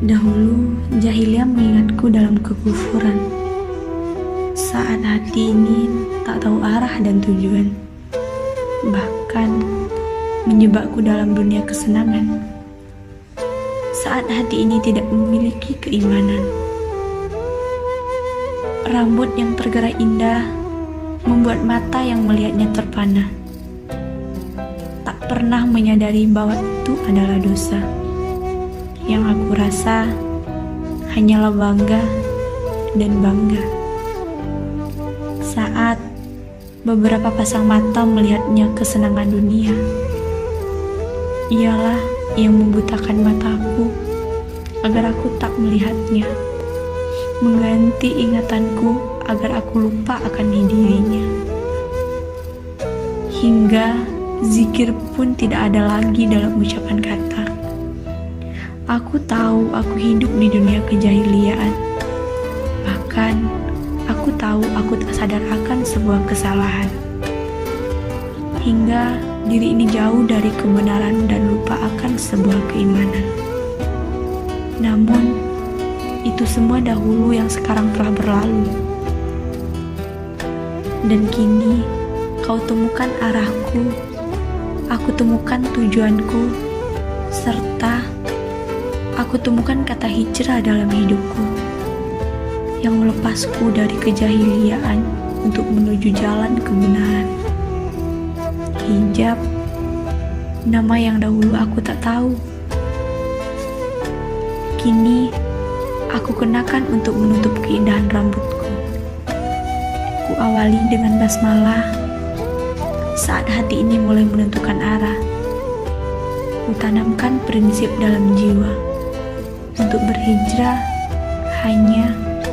Dahulu, jahiliyah mengingatku dalam kekufuran. Saat hati ini tak tahu arah dan tujuan. Bahkan, menjebakku dalam dunia kesenangan. Saat hati ini tidak memiliki keimanan. Rambut yang tergerai indah membuat mata yang melihatnya terpana. Tak pernah menyadari bahwa itu adalah dosa. Yang aku rasa hanyalah bangga dan bangga. Saat beberapa pasang mata melihatnya kesenangan dunia, ialah yang membutakan mataku agar aku tak melihatnya, mengganti ingatanku agar aku lupa akan dirinya. Hingga zikir pun tidak ada lagi dalam ucapan kata. Aku tahu aku hidup di dunia kejahiliaan. Bahkan, aku tahu aku tak sadar akan sebuah kesalahan. Hingga diri ini jauh dari kebenaran dan lupa akan sebuah keimanan. Namun, itu semua dahulu yang sekarang telah berlalu. Dan kini, kau temukan arahku, aku temukan tujuanku, serta aku temukan kata hijrah dalam hidupku yang melepasku dari kejahiliaan untuk menuju jalan kebenaran. Hijab, nama yang dahulu aku tak tahu. Kini, aku kenakan untuk menutup keindahan rambutku. Ku awali dengan basmalah saat hati ini mulai menentukan arah. Ku tanamkan prinsip dalam jiwa untuk berhijrah hanya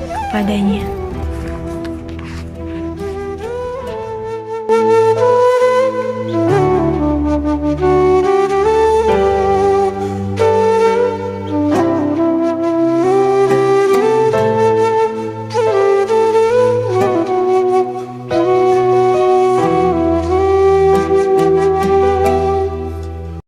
kepadanya.